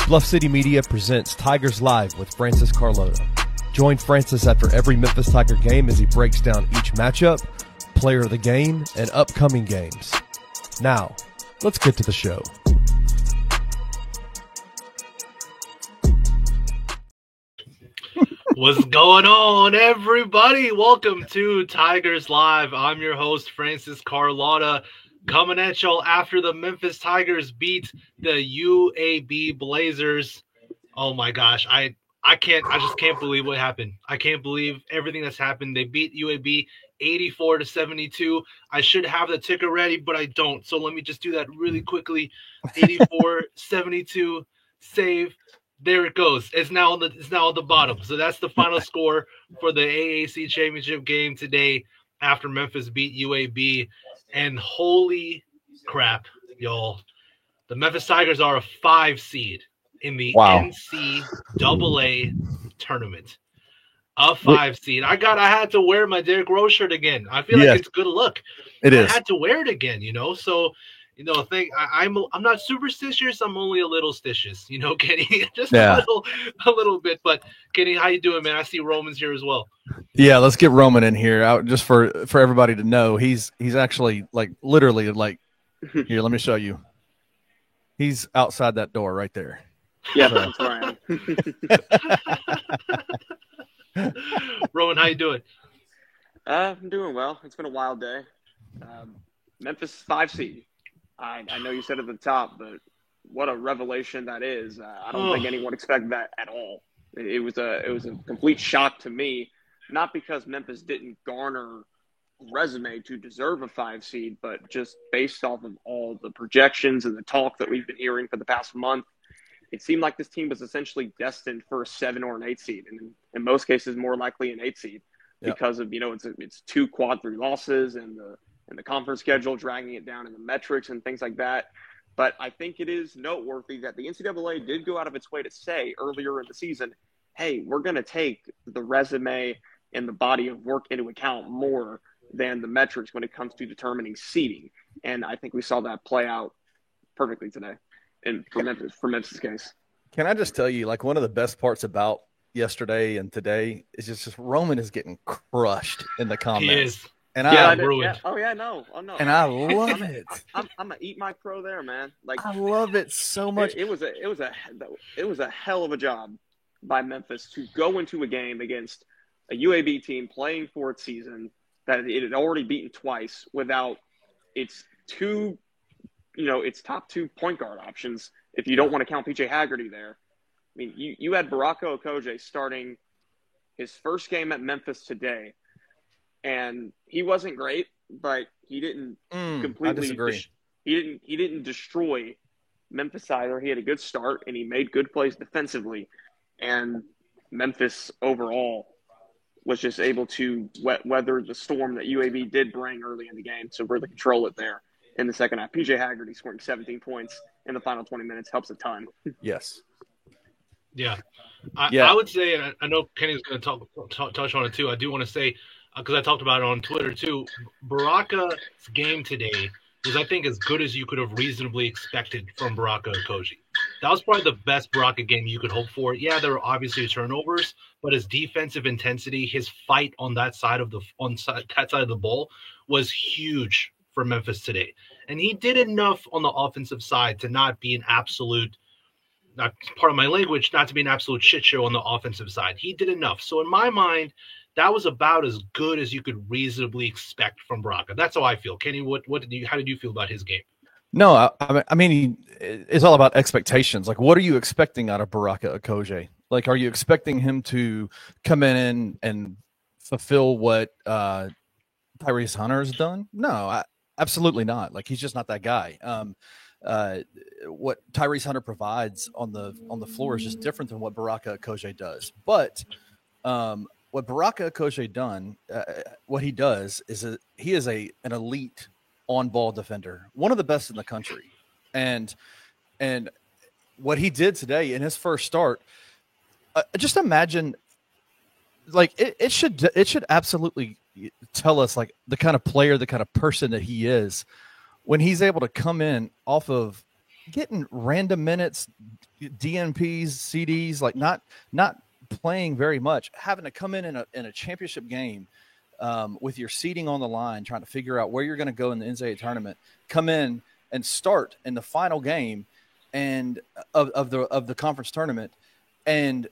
Bluff City Media presents Tigers Live with Francis Carlota. Join Francis after every Memphis Tiger game as he breaks down each matchup, player of the game, and upcoming games. Now, let's get to the show. What's going on, everybody? Welcome to Tigers Live. I'm your host, Francis Carlotta, coming at y'all after the Memphis Tigers beat the UAB Blazers. Oh my gosh, I just can't believe what happened. I can't believe everything that's happened. They beat UAB 84-72. I should have the ticker ready, but I don't. So let me just do that really quickly. 84-72 save. There it goes. It's now on the bottom. So that's the final score for the AAC championship game today after Memphis beat UAB. And holy crap, y'all. The Memphis Tigers are a 5 seed in the NCAA tournament. A 5 seed. I had to wear my Derrick Rose shirt again. I feel like it's good look. I had to wear it again, So I'm not superstitious. I'm only a little stitious, Kenny. Just a little bit. But Kenny, how you doing, man? I see Roman's here as well. Yeah, let's get Roman in here. Just for everybody to know, he's actually literally here. Let me show you. He's outside that door right there. Yeah, that's where I am. Roman, how you doing? I'm doing well. It's been a wild day. Memphis 5 seed. I know you said at the top, but what a revelation that is. I don't think anyone expected that at all. It was a complete shock to me, not because Memphis didn't garner resume to deserve a 5 seed, but just based off of all the projections and the talk that we've been hearing for the past month. It seemed like this team was essentially destined for a 7 or an 8 seed, and in most cases more likely an 8 seed because of it's 2 quad 3 losses and the conference schedule dragging it down in the metrics and things like that. But I think it is noteworthy that the NCAA did go out of its way to say earlier in the season, hey, we're going to take the resume and the body of work into account more than the metrics when it comes to determining seeding. And I think we saw that play out perfectly today for Memphis' case. Can I just tell you, one of the best parts about yesterday and today is just Roman is getting crushed in the comments. He is. And I'm ruined. Yeah. Oh, yeah, no. And I love it. I'm going to eat my crow there, man. I love it so much. It was a hell of a job by Memphis to go into a game against a UAB team playing for its season that it had already beaten twice without its top 2 point guard options. If you don't want to count PJ Haggerty there, I mean, you had Baraka Okoje starting his first game at Memphis today, and he wasn't great, but he didn't completely. I disagree. He didn't destroy Memphis either. He had a good start and he made good plays defensively, and Memphis overall was just able to weather the storm that UAB did bring early in the game, so really control it there in the second half. PJ Haggerty scoring 17 points in the final 20 minutes helps a ton. Yes. Yeah. I would say, and I know Kenny's going to touch on it too. I do want to say, because I talked about it on Twitter too, Baraka's game today was, I think, as good as you could have reasonably expected from Baraka Okoje. That was probably the best Baraka game you could hope for. Yeah, there were obviously turnovers, but his defensive intensity, his fight on that side of the ball was huge for Memphis today. And he did enough on the offensive side to not be an absolute, not part of my language, not to be an absolute shit show on the offensive side. He did enough. So in my mind, that was about as good as you could reasonably expect from Baraka. That's how I feel. Kenny, how did you feel about his game? No, I mean, it's all about expectations. What are you expecting out of Baraka Okoje? Are you expecting him to come in and fulfill what Tyrese Hunter has done? No, absolutely not. He's just not that guy. What Tyrese Hunter provides on the floor is just different than what Baraka Okoje does. But what Baraka Okoje done, what he does is he is an elite on-ball defender, one of the best in the country, and what he did today in his first start, just imagine, it should absolutely tell us the kind of player, the kind of person that he is when he's able to come in off of getting random minutes, DNPs, CDs, like not playing very much, having to come in a championship game with your seeding on the line, trying to figure out where you're going to go in the NCAA tournament, come in and start in the final game and of the conference tournament and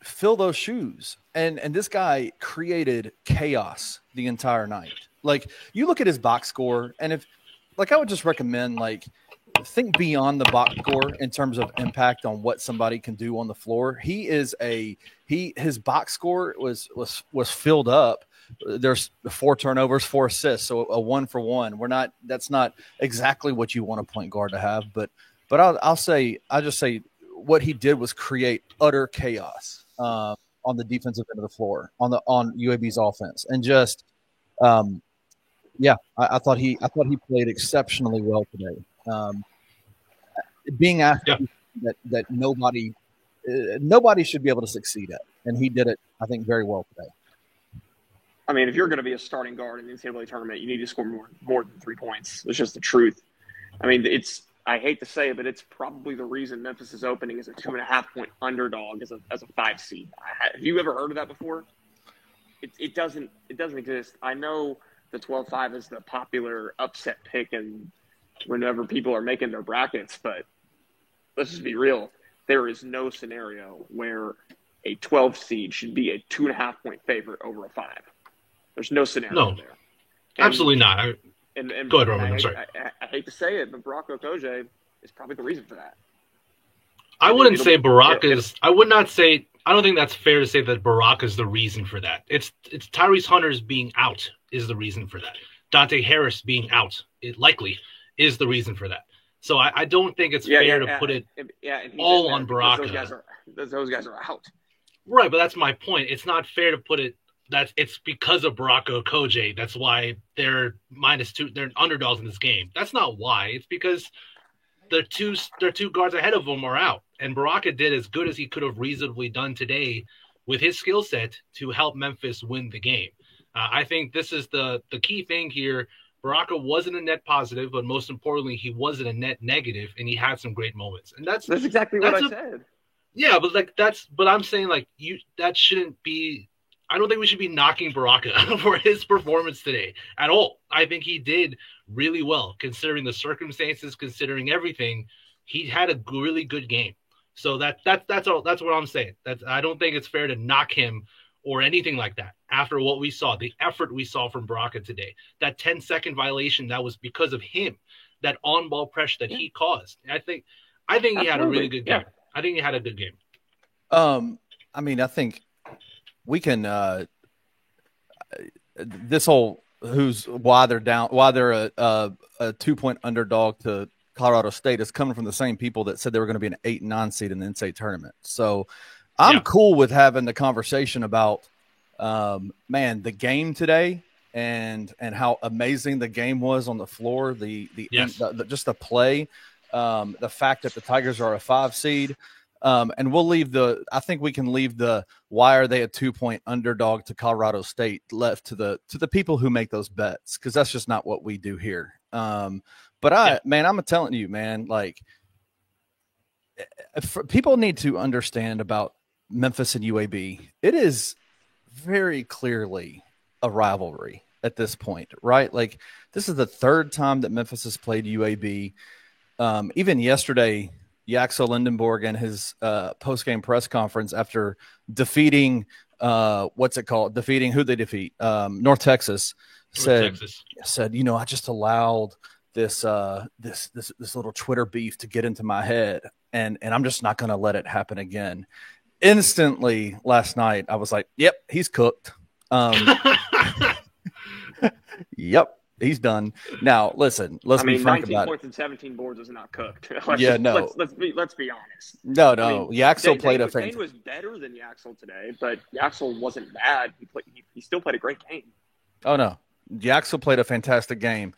fill those shoes. And this guy created chaos the entire night. Like, you look at his box score, and if, like, I would just recommend, like, think beyond the box score in terms of impact on what somebody can do on the floor. His box score was filled up. There's 4 turnovers, 4 assists, so a 1-for-1. That's not exactly what you want a point guard to have, but I'll just say what he did was create utter chaos on the defensive end of the floor, on UAB's offense, and just I thought he played exceptionally well today. Being asked that nobody should be able to succeed at, and he did it, I think, very well today. I mean, if you're going to be a starting guard in the NCAA tournament, you need to score more than 3 points. It's just the truth. I mean, I hate to say it, but it's probably the reason Memphis is opening as a 2.5-point underdog as a 5 seed. Have you ever heard of that before? It doesn't exist. I know the 12-5 is the popular upset pick, and whenever people are making their brackets, but let's just be real. There is no scenario where a 12 seed should be a 2.5-point favorite over a 5. There's no scenario there. Absolutely not. Go ahead, Roman. I'm sorry. I hate to say it, but Baraka Okoje is probably the reason for that. I wouldn't say Baraka is. I would not say. I don't think that's fair to say that Baraka is the reason for that. It's Tyrese Hunter's being out is the reason for that. Dante Harris being out, it likely is the reason for that. So I don't think it's fair to put it all on Baraka. Those guys are out. Right, but that's my point. It's not fair to put it that it's because of Baraka Okoje. That's why they're -2. They're underdogs in this game. That's not why. It's because their two guards ahead of them are out, and Baraka did as good as he could have reasonably done today with his skill set to help Memphis win the game. I think this is the key thing here. Baraka wasn't a net positive, but most importantly, he wasn't a net negative, and he had some great moments. And that's exactly what I said. Yeah, but I'm saying, like, that shouldn't be. I don't think we should be knocking Baraka for his performance today at all. I think he did really well considering the circumstances, considering everything. He had a really good game. So that's all. That's what I'm saying. I don't think it's fair to knock him or anything like that after what we saw, the effort we saw from Baraka today. That 10-second violation, that was because of him, that on-ball pressure that he caused. I think he had a really good game. I think he had a good game. I mean, I think we can this whole why they're a 2-point underdog to Colorado State is coming from the same people that said they were going to be an 8 and 9 seed in the NCAA tournament. So I'm cool with having the conversation about the game today and how amazing the game was on the floor, just the play, the fact that the Tigers are a 5 seed. And I think we can leave the why are they a 2-point underdog to Colorado State left to the people who make those bets, because that's just not what we do here. I'm telling you, man, like, people need to understand about Memphis and UAB. It is very clearly a rivalry at this point, right? Like, this is the 3rd time that Memphis has played UAB. Even yesterday, Yaxel Lindenborg and his post-game press conference after defeating defeating who they defeat? North Texas said, I just allowed this little Twitter beef to get into my head, and I'm just not going to let it happen again. Instantly last night, I was like, yep, he's cooked. Yep. He's done. Now, listen. Let's be frank about it. 19 points and 17 boards is not cooked. Let's be honest. No. Yaxel played a fantastic. Dane was better than Yaxel today, but Yaxel wasn't bad. He still played a great game. Oh no, Yaxel played a fantastic game.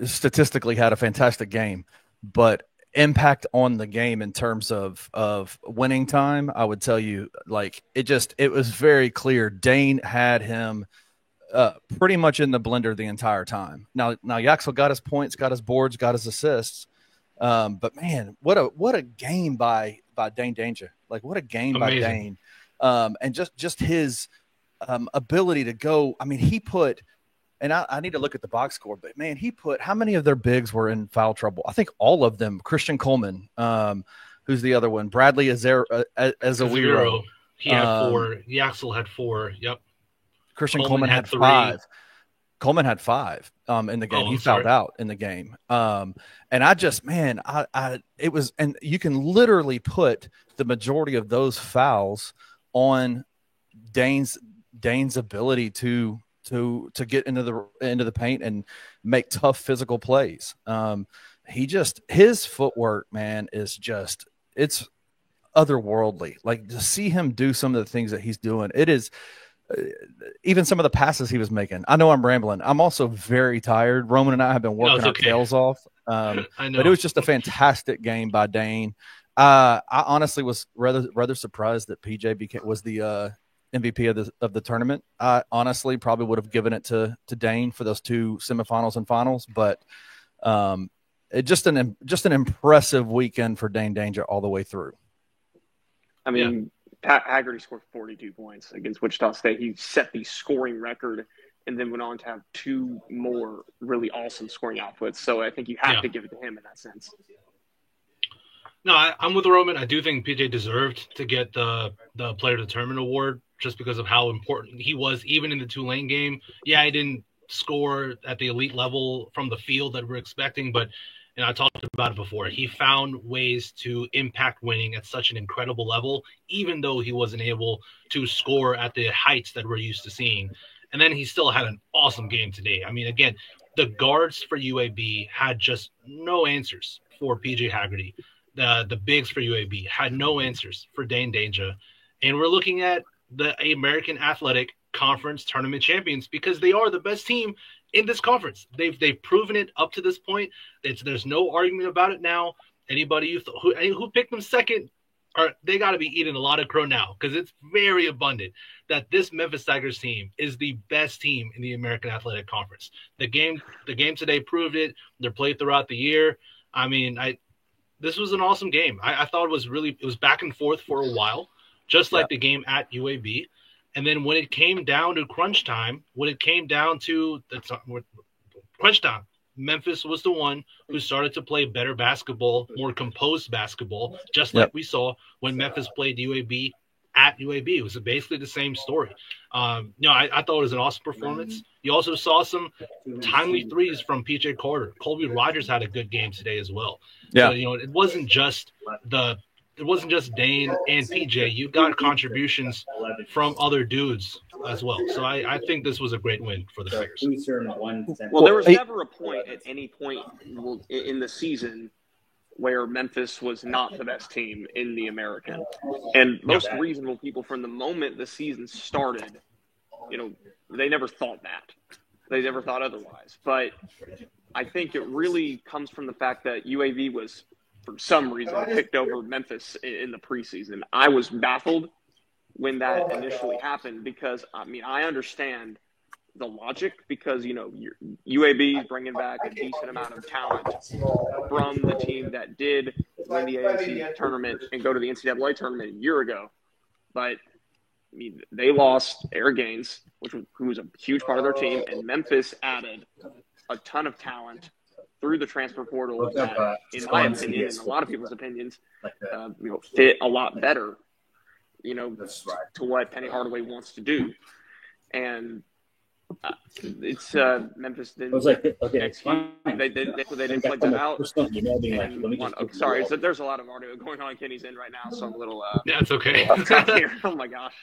Statistically, had a fantastic game, but impact on the game in terms of winning time, I would tell you, like, it was very clear. Dane had him pretty much in the blender the entire time. Now Yaxel got his points, got his boards, got his assists, But man, what a game by Dane Danger. Like what a game Amazing. by Dane. And just his ability to go. I mean, he put, and I need to look at the box score, but man, he put, how many of their bigs were in foul trouble? I think all of them. Christian Coleman, who's the other one? Bradley Azawiro. He had 4. Yaxel had 4. Yep. Christian Coleman had 5. Coleman had 5 in the game. He fouled out in the game. And I just, man, it was, and you can literally put the majority of those fouls on Dane's ability to get into the paint and make tough physical plays. His footwork, man, is just, it's otherworldly. Like to see him do some of the things that he's doing, it is even some of the passes he was making. I know I'm rambling. I'm also very tired. Roman and I have been working our tails off. I know. But it was just a fantastic game by Dane. I honestly was rather surprised that PJ was the MVP of the tournament. I honestly probably would have given it to Dane for those 2 semifinals and finals, but just an impressive weekend for Dane Danger all the way through. I mean, Pat Haggerty scored 42 points against Wichita State. He set the scoring record and then went on to have 2 more really awesome scoring outputs. So I think you have to give it to him in that sense. No, I'm with Roman. I do think PJ deserved to get the Player of the Tournament award just because of how important he was, even in the Tulane game. Yeah, he didn't score at the elite level from the field that we're expecting, but and I talked about it before, he found ways to impact winning at such an incredible level, even though he wasn't able to score at the heights that we're used to seeing. And then he still had an awesome game today. I mean, again, the guards for UAB had just no answers for PJ Haggerty. The bigs for UAB had no answers for Dane Danger. And we're looking at the American Athletic Conference tournament champions because they are the best team in this conference. They've proven it up to this point. There's no argument about it now. Anybody who picked them second, they got to be eating a lot of crow now because it's very abundant that this Memphis Tigers team is the best team in the American Athletic Conference. The game today proved it. They're played throughout the year. I mean, this was an awesome game. I thought it was back and forth for a while, just like the game at UAB. And then when it came down to crunch time, Memphis was the one who started to play better basketball, more composed basketball, just like we saw when Memphis played UAB at UAB. It was basically the same story. I thought it was an awesome performance. You also saw some timely threes from PJ Carter. Colby Rogers had a good game today as well. Yeah. So, it wasn't just Dane and PJ. You got contributions from other dudes as well. So I think this was a great win for the Tigers. Well, there was never a point at any point in the season where Memphis was not the best team in the American. And most reasonable people from the moment the season started, they never thought that. They never thought otherwise. But I think it really comes from the fact that UAB was, for some reason, picked over Memphis in the preseason. I was baffled when that initially happened because, I understand the logic because, UAB is bringing back a decent amount of talent from the team that did win the AAC tournament and go to the NCAA tournament a year ago. But, they lost Eric Gaines, who was a huge part of their team, and Memphis added a ton of talent through the transfer portal that, in my opinion, and a lot of people's opinions, fit a lot better, to what Penny Hardaway wants to do. And it's Memphis didn't. I was like, okay, it's fine. They didn't play that out. Sorry, so there's a lot of audio going on in Kenny's end right now, so I'm a little. Yeah, it's okay. Here. Oh my gosh.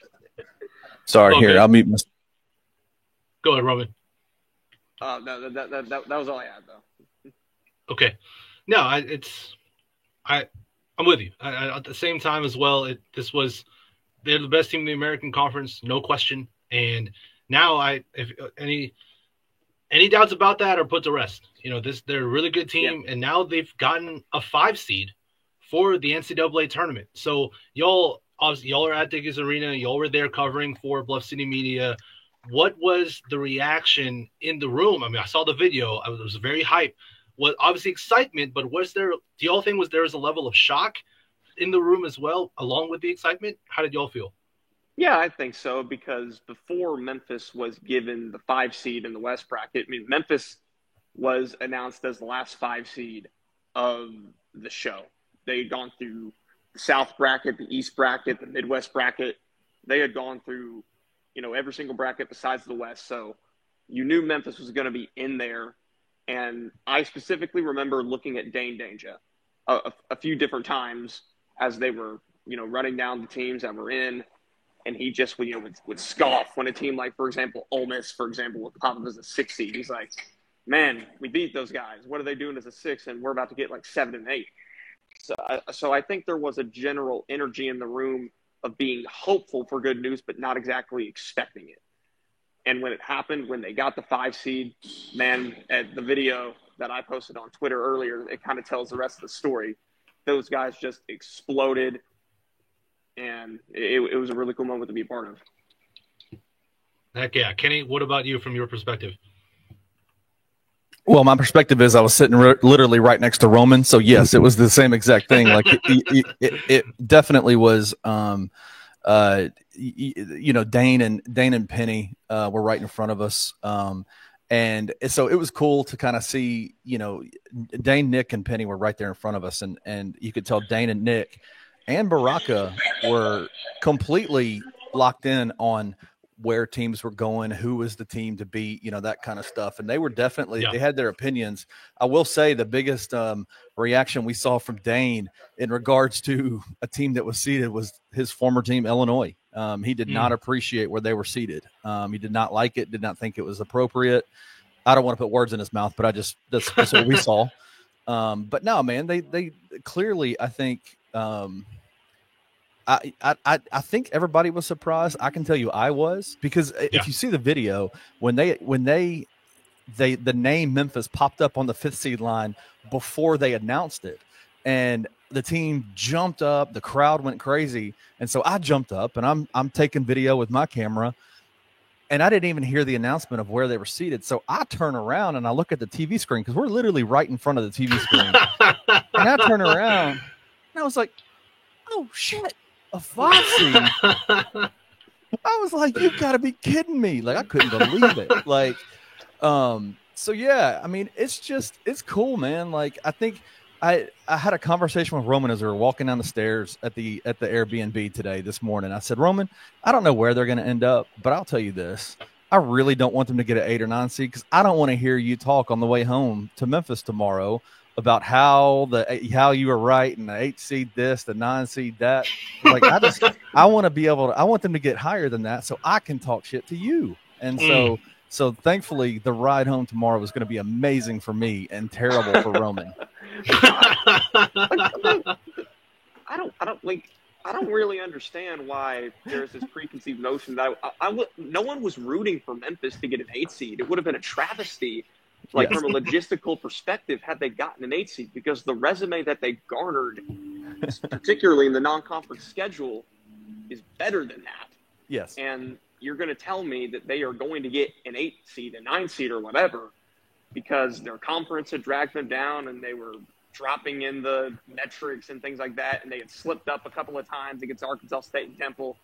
Sorry, here I'll mute. Go ahead, Roman. No, that was all I had though. Okay, no, I'm with you. At the same time as well, they're the best team in the American Conference, no question. And now, if any doubts about that are put to rest. They're a really good team, and now they've gotten a 5 seed for the NCAA tournament. So y'all are at Dickies Arena. Y'all were there covering for Bluff City Media. What was the reaction in the room? I saw the video. I was very hyped was obviously excitement, but do y'all think there was a level of shock in the room as well, along with the excitement? How did y'all feel? Yeah, I think so, because before Memphis was given the 5 seed in the West bracket, I mean, Memphis was announced as the last 5 seed of the show. They had gone through the South bracket, the East bracket, the Midwest bracket. They had gone through, every single bracket besides the West. So you knew Memphis was going to be in there. And I specifically remember looking at Dain Dainja a few different times as they were, running down the teams that were in. And he just would scoff when a team like, for example, Ole Miss, for example, would pop up as a 6 seed. He's like, man, we beat those guys. What are they doing as a 6? And we're about to get like 7 and 8. So I think there was a general energy in the room of being hopeful for good news, but not exactly expecting it. And when it happened, when they got the 5 seed, man, at the video that I posted on Twitter earlier, it kind of tells the rest of the story. Those guys just exploded. And it was a really cool moment to be a part of. Heck yeah. Kenny, what about you from your perspective? Well, my perspective is I was sitting literally right next to Roman. So, yes, it was the same exact thing. Like it definitely was, Dane and Penny were right in front of us. And so it was cool to kind of see, Dane, Nick, and Penny were right there in front of us. And you could tell Dane and Nick and Baraka were completely locked in on where teams were going, who was the team to beat, that kind of stuff. And they were definitely, They had their opinions. I will say the biggest reaction we saw from Dane in regards to a team that was seeded was his former team, Illinois. He did not appreciate where they were seated. He did not like it, did not think it was appropriate. I don't want to put words in his mouth, but that's what we saw. But no, man, they clearly, I think, I think everybody was surprised. I can tell you I was, because if you see the video, when the name Memphis popped up on the 5th seed line before they announced it, and the team jumped up, the crowd went crazy. And so I jumped up and I'm taking video with my camera, and I didn't even hear the announcement of where they were seated. So I turn around and I look at the TV screen, because we're literally right in front of the TV screen. And I turn around and I was like, oh shit, a 5 seed. I was like, you've got to be kidding me. Like, I couldn't believe it. Like, so yeah, I mean, it's cool, man. Like, I think I had a conversation with Roman as we were walking down the stairs at the Airbnb this morning. I said, Roman, I don't know where they're going to end up, but I'll tell you this. I really don't want them to get an 8 or 9 seed, because I don't want to hear you talk on the way home to Memphis tomorrow about how you were right and the 8 seed this, the 9 seed that. Like, I want them to get higher than that so I can talk shit to you. And so thankfully the ride home tomorrow was going to be amazing for me and terrible for Roman. I don't really understand why there's this preconceived notion that no one was rooting for Memphis to get an 8 seed. It would have been a travesty, from a logistical perspective, had they gotten an 8 seed, because the resume that they garnered, particularly in the non-conference schedule, is better than that. Yes. And you're going to tell me that they are going to get an 8 seed, a 9 seed, or whatever, because their conference had dragged them down and they were dropping in the metrics and things like that, and they had slipped up a couple of times against Arkansas State and Temple.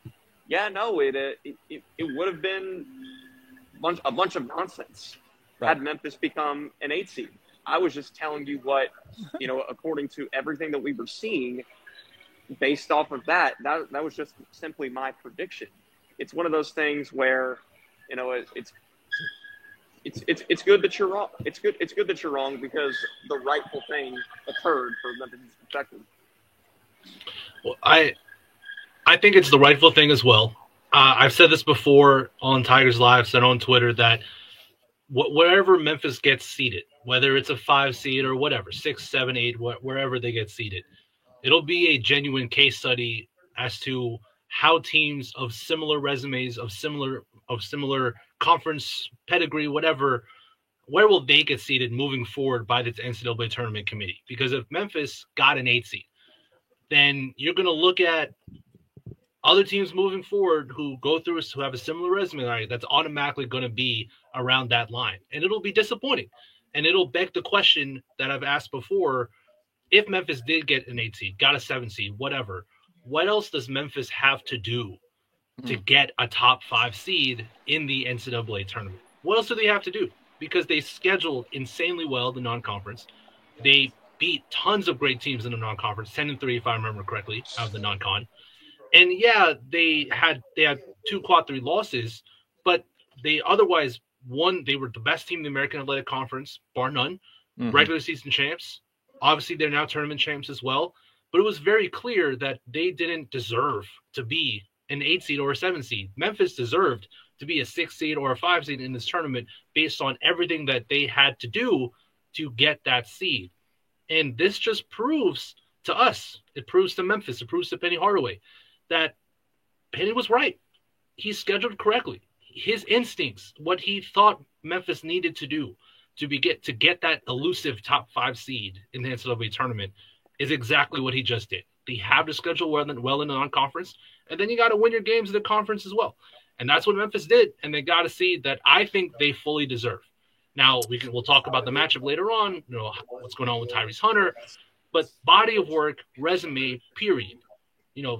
Yeah, no, it would have been a bunch of nonsense had Memphis become an 8 seed. I was just telling you what, according to everything that we were seeing, based off of that was just simply my prediction. It's one of those things where, it's good that you're wrong. It's good that you're wrong, because the rightful thing occurred from Memphis' perspective. Well, I think it's the rightful thing as well. I've said this before on Tigers Live, said on Twitter, that wherever Memphis gets seeded, whether it's a 5 seed or whatever, 6, 7, 8, wherever they get seeded, it'll be a genuine case study as to how teams of similar resumes, of similar conference pedigree, whatever, where will they get seeded moving forward by the NCAA tournament committee? Because if Memphis got an 8 seed, then you're going to look at other teams moving forward who have a similar resume, right, that's automatically going to be around that line. And it'll be disappointing. And it'll beg the question that I've asked before. If Memphis did get an 8 seed, got a 7 seed, whatever, what else does Memphis have to do to get a top 5 seed in the NCAA tournament? What else do they have to do? Because they scheduled insanely well the non-conference. They beat tons of great teams in the non-conference, 10-3 if I remember correctly, out of the non-con. And yeah, they had 2 quad 3 losses, but they otherwise won. They were the best team in the American Athletic Conference, bar none. Regular season champs. Obviously, they're now tournament champs as well. But it was very clear that they didn't deserve to be an 8 seed or a 7 seed. Memphis deserved to be a 6 seed or a 5 seed in this tournament based on everything that they had to do to get that seed. And this just proves to us, it proves to Memphis, it proves to Penny Hardaway that Penny was right. He scheduled correctly. His instincts, what he thought Memphis needed to do to get that elusive top 5 seed in the NCAA tournament is exactly what he just did. They have to schedule well in the non-conference, and then you got to win your games in the conference as well. And that's what Memphis did, and they got a seed that I think they fully deserve. Now, we'll talk about the matchup later on, what's going on with Tyrese Hunter, but body of work, resume, period.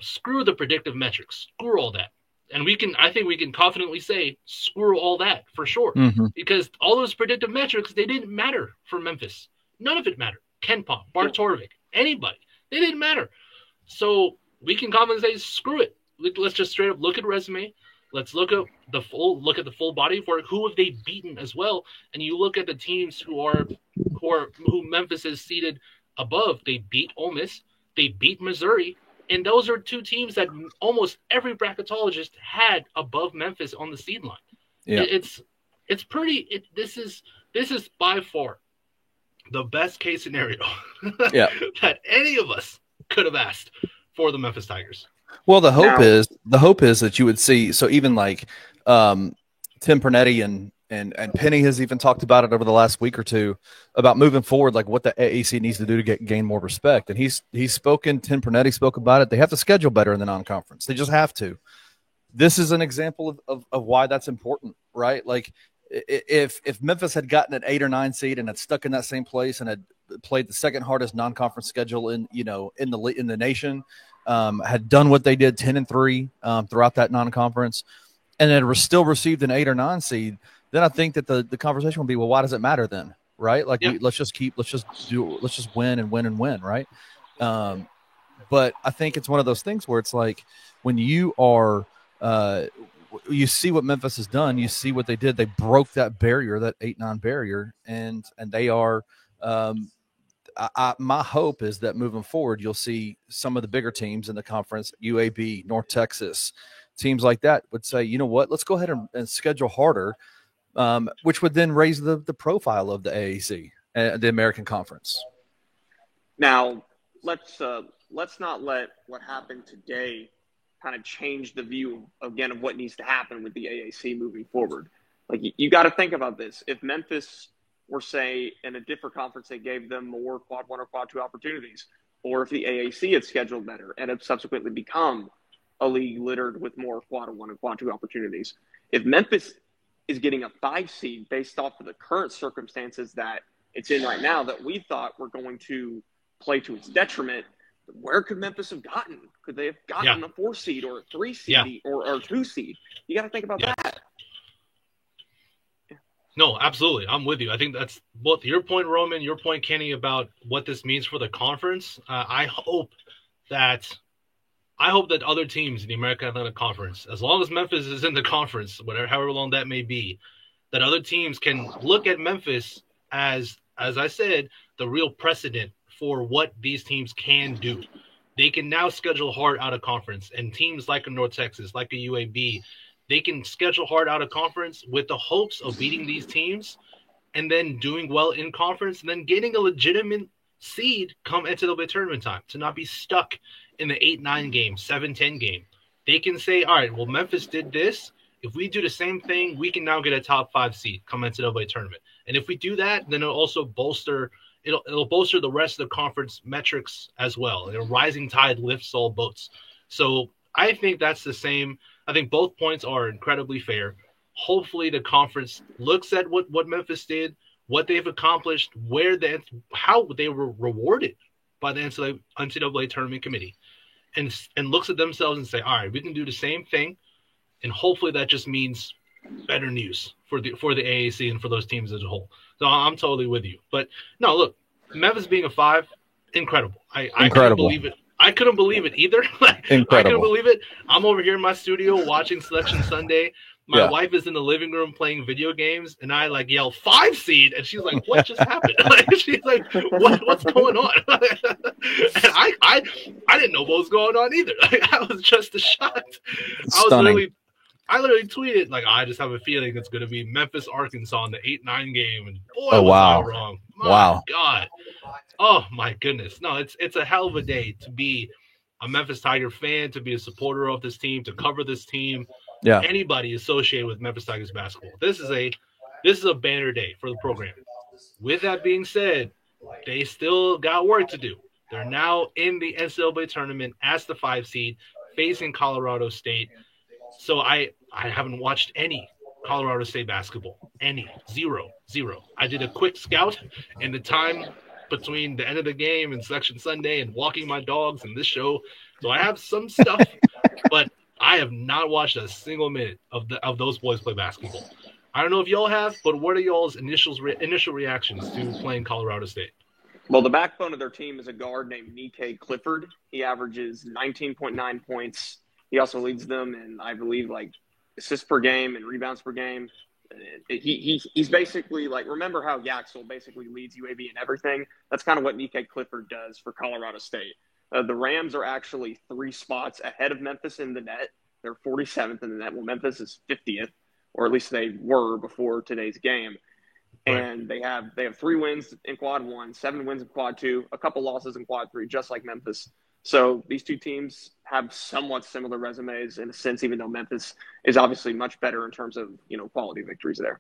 Screw the predictive metrics. Screw all that. And I think we can confidently say, screw all that for sure. Because all those predictive metrics, they didn't matter for Memphis. None of it mattered. KenPom, Bart Torvik, anybody. They didn't matter. So we can confidently say, screw it. Let's just straight up look at resume. Let's look at the full body of work. Who have they beaten as well? And you look at the teams who Memphis has seeded above. They beat Ole Miss. They beat Missouri. And those are 2 teams that almost every bracketologist had above Memphis on the seed line. Yeah. It's pretty. This is by far the best case scenario that any of us could have asked for the Memphis Tigers. Well, the hope is that you would see. So even like Tim Pernetti and Penny has even talked about it over the last week or two about moving forward, like what the AAC needs to do to gain more respect. And he's spoken. Tim Pernetti spoke about it. They have to schedule better in the non-conference. They just have to. This is an example of why that's important, right? Like if Memphis had gotten an 8 or 9 seed and had stuck in that same place and had played the second hardest non-conference schedule in the nation, had done what they did 10-3 throughout that non-conference, and had still received an 8 or 9 seed, then I think that the conversation will be, well, why does it matter then, right? Like let's just win and win and win, right? But I think it's one of those things where it's like when you are you see what Memphis has done, you see what they did. They broke that barrier, that 8-9 barrier, and they are. My hope is that moving forward, you'll see some of the bigger teams in the conference, UAB, North Texas, teams like that would say, you know what, let's go ahead and schedule harder, which would then raise the profile of the AAC, the American Conference. Now, let's not let what happened today kind of change the view again of what needs to happen with the AAC moving forward. Like you got to think about this. If Memphis were, say, in a different conference, they gave them more quad 1 or quad 2 opportunities, or if the AAC had scheduled better and had subsequently become a league littered with more quad 1 and quad 2 opportunities. If Memphis is getting a 5 seed based off of the current circumstances that it's in right now that we thought were going to play to its detriment, where could Memphis have gotten? Could they have gotten a 4 seed or a 3 seed or a 2 seed? You got to think about that. No, absolutely. I'm with you. I think that's both your point, Roman, your point, Kenny, about what this means for the conference. I hope that other teams in the American Athletic Conference, as long as Memphis is in the conference, however long that may be, that other teams can look at Memphis as I said, the real precedent for what these teams can do. They can now schedule hard out of conference, and teams like a North Texas, like a UAB, they can schedule hard out of conference with the hopes of beating these teams and then doing well in conference and then getting a legitimate seed come NCAA tournament time, to not be stuck in the 8-9 game, 7-10 game. They can say, all right, well, Memphis did this. If we do the same thing, we can now get a top 5 seed come NCAA tournament. And if we do that, then it'll also bolster the rest of the conference metrics as well. And a rising tide lifts all boats. So I think that's the same. I think both points are incredibly fair. Hopefully the conference looks at what Memphis did, what they've accomplished, how they were rewarded by the NCAA tournament committee, and looks at themselves and say, all right, we can do the same thing, and hopefully that just means better news for the AAC and for those teams as a whole. So I'm totally with you. But no, look, Memphis being a 5, incredible. I couldn't believe it. I couldn't believe it either. Incredible. I couldn't believe it. I'm over here in my studio watching Selection Sunday. My wife is in the living room playing video games, and I yell 5 seed, and she's like, "What just happened?" She's like, "What's going on?" And I didn't know what was going on either. I was just shocked. I literally tweeted I just have a feeling it's going to be Memphis, Arkansas in the 8-9 game, and boy, was I wrong. My God. Oh my goodness. No, it's a hell of a day to be a Memphis Tiger fan, to be a supporter of this team, to cover this team. Yeah. Anybody associated with Memphis Tigers basketball. This is a banner day for the program. With that being said, they still got work to do. They're now in the NCAA tournament as the 5 seed, facing Colorado State. So I haven't watched any Colorado State basketball. Zero. I did a quick scout in the time between the end of the game and Selection Sunday and walking my dogs and this show. So I have some stuff, but I have not watched a single minute of those boys play basketball. I don't know if y'all have, but what are y'all's initial reactions to playing Colorado State? Well, the backbone of their team is a guard named Nikkei Clifford. He averages 19.9 points. He also leads them in, I believe, assists per game and rebounds per game. He's basically remember how Yaxel basically leads UAB in everything? That's kind of what Nikkei Clifford does for Colorado State. The Rams are actually 3 spots ahead of Memphis in the net. They're 47th in the net. Well, Memphis is 50th, or at least they were before today's game. And they have 3 wins in quad 1, 7 wins in quad 2, a couple losses in quad 3, just like Memphis. So these two teams have somewhat similar resumes in a sense, even though Memphis is obviously much better in terms of, quality victories there.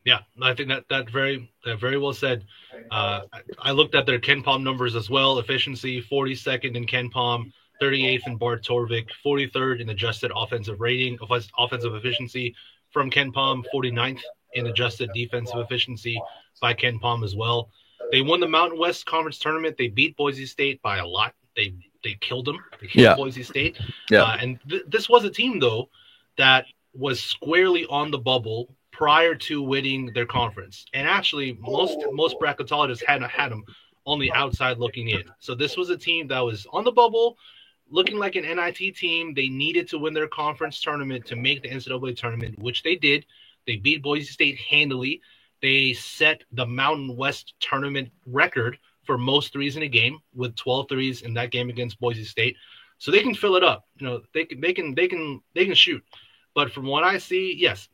Yeah, I think that very well said. I looked at their KenPom numbers as well. Efficiency, 42nd in KenPom, 38th in Bart Torvik, 43rd in adjusted offensive rating, offensive efficiency from KenPom, 49th in adjusted defensive efficiency by KenPom as well. They won the Mountain West Conference tournament. They beat Boise State by a lot. They killed them. They killed Boise State. Yeah. And this was a team, though, that was squarely on the bubble prior to winning their conference. And actually, most bracketologists hadn't had them on the outside looking in. So this was a team that was on the bubble, looking like an NIT team. They needed to win their conference tournament to make the NCAA tournament, which they did. They beat Boise State handily. They set the Mountain West tournament record for most threes in a game with 12 threes in that game against Boise State. So they can fill it up. They can shoot. But from what I see, yes,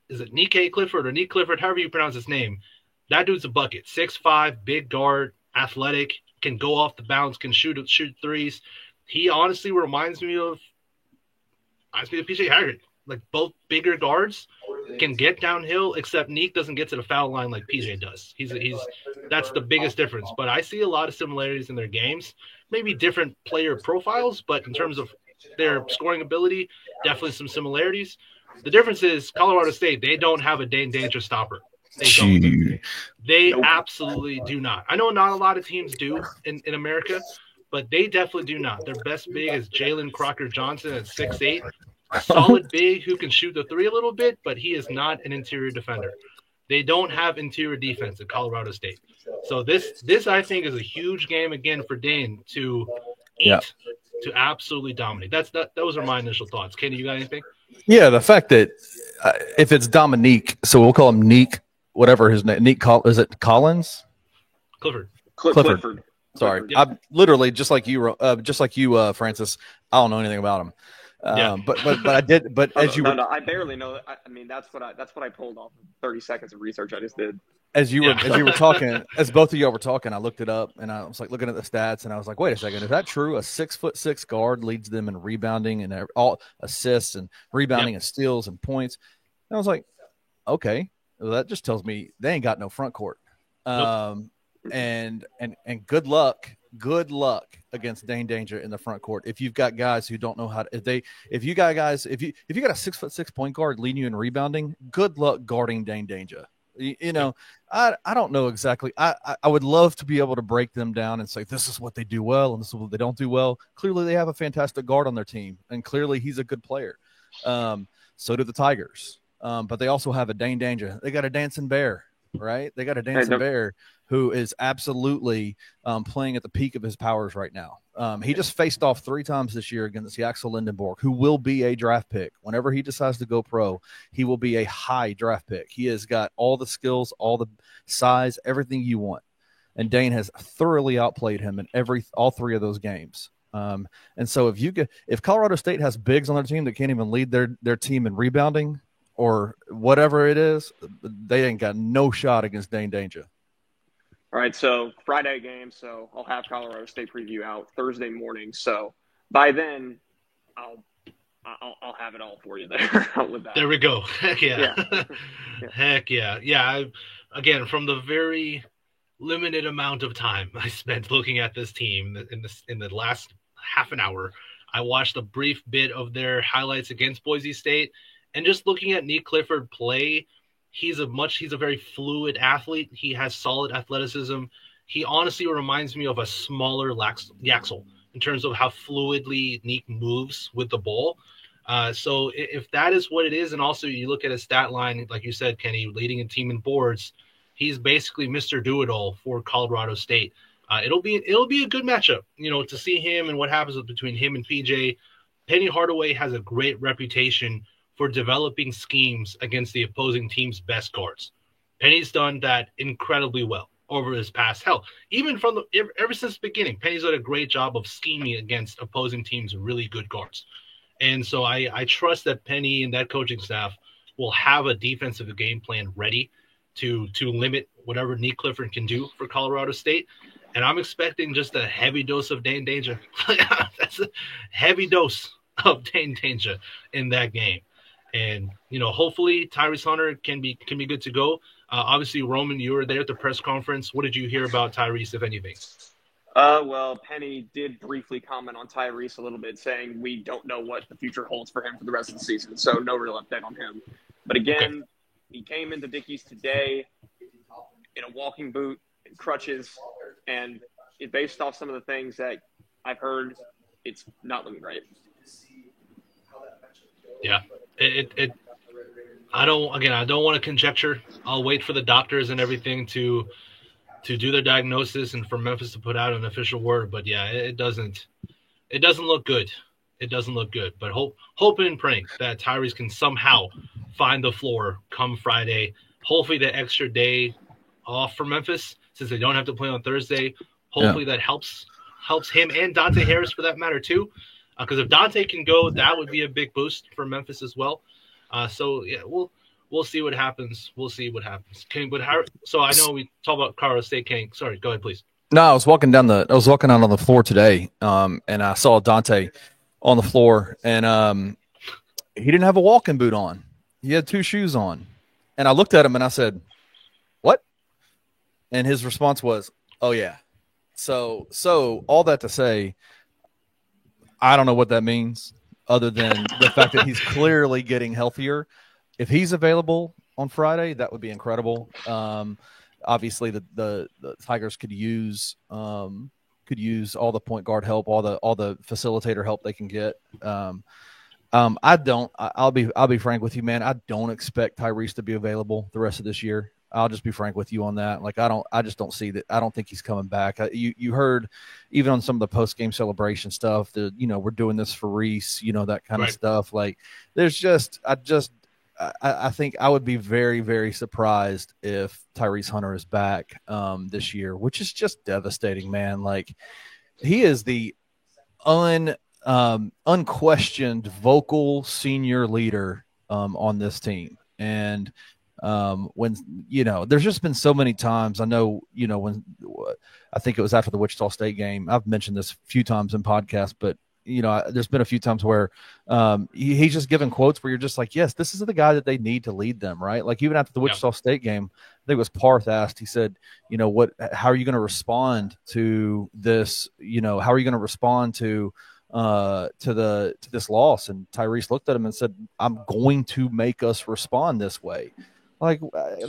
is it Nikkei Clifford or Nick Clifford, however you pronounce his name? That dude's a bucket. 6'5", big guard, athletic, can go off the bounce, can shoot threes. He honestly reminds me of PJ Haggard. Both bigger guards can get downhill, except Neek doesn't get to the foul line like PJ does. That's the biggest difference. But I see a lot of similarities in their games. Maybe different player profiles, but in terms of their scoring ability, definitely some similarities. The difference is Colorado State, they don't have a Dane Danger stopper. They absolutely do not. I know not a lot of teams do in America, but they definitely do not. Their best big is Jalen Crocker Johnson at 6'8". Solid big who can shoot the 3 a little bit, but he is not an interior defender. They don't have interior defense at Colorado State. So this I think is a huge game again for Dane to to absolutely dominate. Those are my initial thoughts. Kenny, you got anything? Yeah, the fact that if it's Dominique, so we'll call him Neek, whatever his name. Neek, is it Collins? Clifford. Clifford. Sorry, yep. I'm literally just like you, Francis. I don't know anything about him. But I did. But I barely know. I mean, that's what I pulled off 30 seconds of research I just did. As you were talking, as both of you were talking, I looked it up and I was looking at the stats and I was like, wait a second, is that true? A 6'6" guard leads them in rebounding and all assists and rebounding and steals and points. And I was like, okay, well, that just tells me they ain't got no front court. And good luck against Dane Danger in the front court. If you've got guys who don't know how to, if you got a 6'6" point guard leading you in rebounding, good luck guarding Dane Danger. You know, I don't know exactly. I would love to be able to break them down and say, this is what they do well and this is what they don't do well. Clearly, they have a fantastic guard on their team, and clearly he's a good player. So do the Tigers. But they also have a Dane Danger. They got a dancing bear, right? They got a dancing bear who is absolutely playing at the peak of his powers right now. He just faced off 3 times this year against Yaxel Lindenborg, who will be a draft pick. Whenever he decides to go pro, he will be a high draft pick. He has got all the skills, all the size, everything you want. And Dane has thoroughly outplayed him in all 3 of those games. And so if Colorado State has bigs on their team that can't even lead their team in rebounding or whatever it is, they ain't got no shot against Dane Danger. All right, so Friday game, so I'll have Colorado State preview out Thursday morning. So by then, I'll have it all for you there. With that. There we go. Heck yeah. Heck yeah. Yeah. Again, from the very limited amount of time I spent looking at this team in the last half an hour, I watched a brief bit of their highlights against Boise State, and just looking at Nick Clifford play. He's a very fluid athlete. He has solid athleticism. He honestly reminds me of a smaller Yaxel in terms of how fluidly Nick moves with the ball. So if that is what it is, and also you look at his stat line, like you said, Kenny, leading a team in boards, he's basically Mr. Do-It-All for Colorado State. It'll be a good matchup, to see him and what happens between him and PJ. Penny Hardaway has a great reputation for developing schemes against the opposing team's best guards. Penny's done that incredibly well over his past. Hell, even ever since the beginning, Penny's done a great job of scheming against opposing teams' really good guards. And so I trust that Penny and that coaching staff will have a defensive game plan ready to limit whatever Nick Clifford can do for Colorado State. And I'm expecting just a heavy dose of Dane Danger. That's a heavy dose of Dane Danger in that game. And, hopefully Tyrese Hunter can be good to go. Obviously, Roman, you were there at the press conference. What did you hear about Tyrese, if anything? Well, Penny did briefly comment on Tyrese a little bit, saying we don't know what the future holds for him for the rest of the season. So no real update on him. But again, He came into Dickies today in a walking boot and crutches. And based off some of the things that I've heard, it's not looking great. Yeah. I don't want to conjecture. I'll wait for the doctors and everything to do their diagnosis and for Memphis to put out an official word. But yeah, it doesn't look good. It doesn't look good. But hoping and praying that Tyrese can somehow find the floor come Friday. Hopefully the extra day off for Memphis, since they don't have to play on Thursday. Hopefully that helps him and Dante Harris for that matter too. Because if Dante can go, that would be a big boost for Memphis as well. So yeah, we'll see what happens. We'll see what happens. So I know we talk about Colorado State. Sorry, go ahead, please. No, I was walking out on the floor today, and I saw Dante on the floor, and he didn't have a walking boot on. He had 2 shoes on, and I looked at him and I said, "What?" And his response was, "Oh yeah." So all that to say, I don't know what that means other than the fact that he's clearly getting healthier. If he's available on Friday, that would be incredible. Obviously the Tigers could use all the point guard help, all the facilitator help they can get. I'll be frank with you, man. I don't expect Tyrese to be available the rest of this year. I'll just be frank with you on that. Like, I just don't see that. I don't think he's coming back. You heard even on some of the post-game celebration stuff that, we're doing this for Reese, that kind of stuff. Like, there's just, I think I would be very, very surprised if Tyrese Hunter is back this year, which is just devastating, man. Like, he is the unquestioned vocal senior leader on this team. And when there's just been so many times, I know, when I think it was after the Wichita State game, I've mentioned this a few times in podcasts, but there's been a few times where he's just given quotes where you're just like, yes, this is the guy that they need to lead them, right? Like, even after the Wichita State game, I think it was Parth asked, he said, how are you going to respond to this? How are you going to respond to this loss? And Tyrese looked at him and said, I'm going to make us respond this way. Like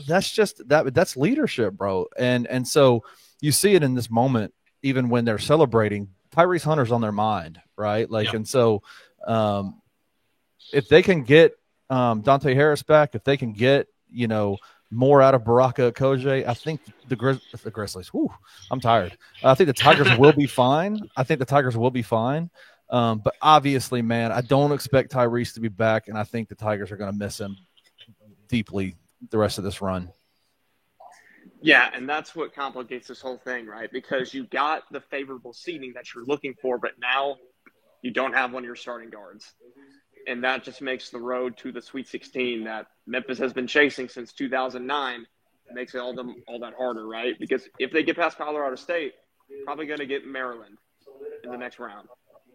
that's just that's leadership, bro. And so you see it in this moment, even when they're celebrating. Tyrese Hunter's on their mind, right? Like, and so if they can get Dante Harris back, if they can get more out of Baraka Okoje, I think the Grizzlies. Whew, I'm tired. I think the Tigers will be fine. But obviously, man, I don't expect Tyrese to be back, and I think the Tigers are going to miss him deeply the rest of this run. Yeah, and that's what complicates this whole thing, right? Because you got the favorable seeding that you're looking for, but now you don't have one of your starting guards. And that just makes the road to the Sweet 16 that Memphis has been chasing since 2009, makes it all that harder, right? Because if they get past Colorado State, probably going to get Maryland in the next round.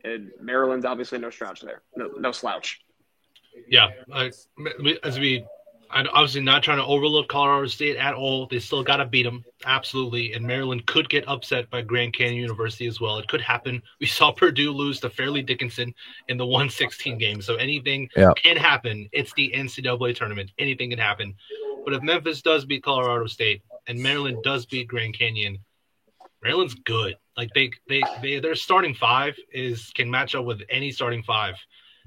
And Maryland's obviously no slouch there. No slouch. Yeah. I'm obviously not trying to overlook Colorado State at all. They still got to beat them. Absolutely. And Maryland could get upset by Grand Canyon University as well. It could happen. We saw Purdue lose to Fairleigh Dickinson in the 1-16 game. So anything can happen. It's the NCAA tournament. Anything can happen. But if Memphis does beat Colorado State and Maryland does beat Grand Canyon, Maryland's good. Like their starting five can match up with any starting five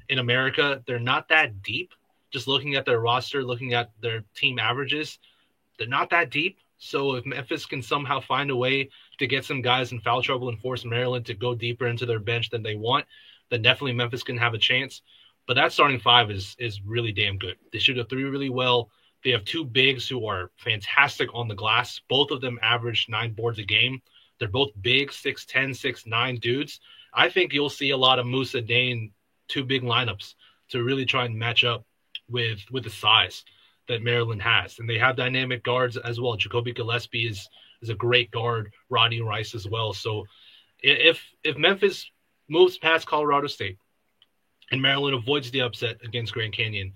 in America. They're not that deep. Just looking at their roster, looking at their team averages, they're not that deep. So if Memphis can somehow find a way to get some guys in foul trouble and force Maryland to go deeper into their bench than they want, then definitely Memphis can have a chance. But that starting five is really damn good. They shoot a three really well. They have two bigs who are fantastic on the glass. Both of them average 9 boards a game. They're both big, 6'10", 6'9" dudes. I think you'll see a lot of Musa Dane, two big lineups to really try and match up with the size that Maryland has. And they have dynamic guards as well. Jacoby Gillespie is a great guard, Rodney Rice as well. So if Memphis moves past Colorado State and Maryland avoids the upset against Grand Canyon,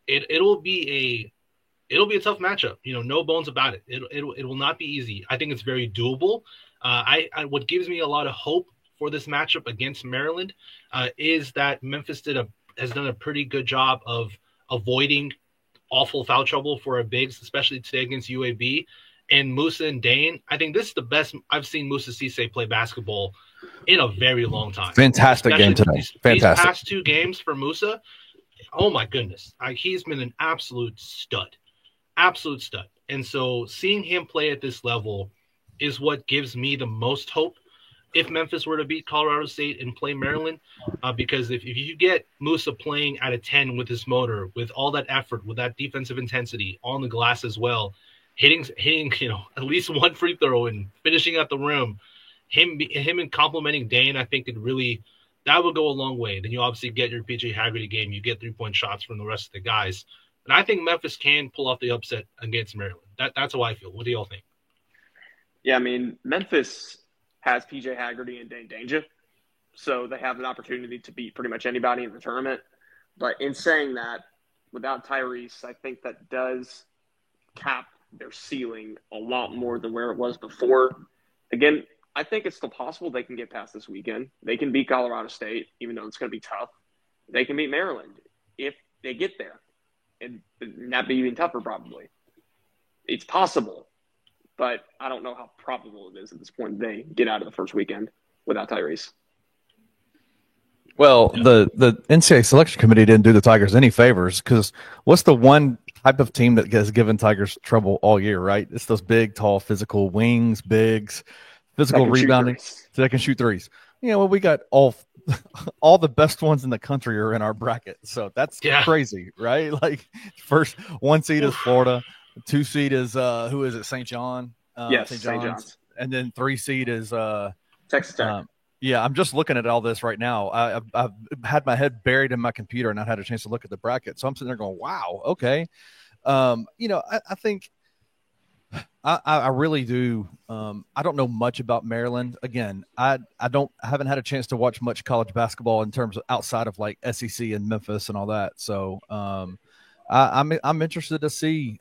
it'll be a tough matchup. No bones about it. It will not be easy. I think it's very doable. What gives me a lot of hope for this matchup against Maryland is that Memphis has done a pretty good job of avoiding awful foul trouble for our bigs, especially today against UAB. And Musa and Dane, I think this is the best I've seen Musa Cisse play basketball in a very long time. Fantastic game today. Fantastic. These past 2 games for Musa, oh my goodness. He's been an absolute stud. Absolute stud. And so seeing him play at this level is what gives me the most hope if Memphis were to beat Colorado State and play Maryland, because if you get Musa playing at a 10 with his motor, with all that effort, with that defensive intensity on the glass as well, hitting at least one free throw and finishing at the rim, him and complimenting Dane, I think that would go a long way. Then you obviously get your PJ Haggerty game, you get 3-point shots from the rest of the guys, and I think Memphis can pull off the upset against Maryland. That's how I feel. What do y'all think? Yeah, I mean, Memphis has PJ Haggerty and Dane Danger, so they have an opportunity to beat pretty much anybody in the tournament. But in saying that, without Tyrese, I think that does cap their ceiling a lot more than where it was before. Again, I think it's still possible they can get past this weekend. They can beat Colorado State, even though it's going to be tough. They can beat Maryland if they get there, and that'd be even tougher probably. It's possible. But I don't know how probable it is at this point they get out of the first weekend without Tyrese. Well, the NCAA selection committee didn't do the Tigers any favors, because what's the one type of team that has given Tigers trouble all year, right? It's those big, tall, physical wings, bigs, physical rebounding, so they can shoot threes. Well, we got all the best ones in the country are in our bracket, so that's crazy, right? Like, first 1 seed is Florida. 2 seed is who is it? St. John. Yes, St. John's. And then 3 seed is Texas Tech. Yeah, I'm just looking at all this right now. I've had my head buried in my computer and not had a chance to look at the bracket. So I'm sitting there going, "Wow, okay." I think I really do. I don't know much about Maryland. Again, I haven't had a chance to watch much college basketball in terms of outside of like SEC and Memphis and all that. So I'm interested to see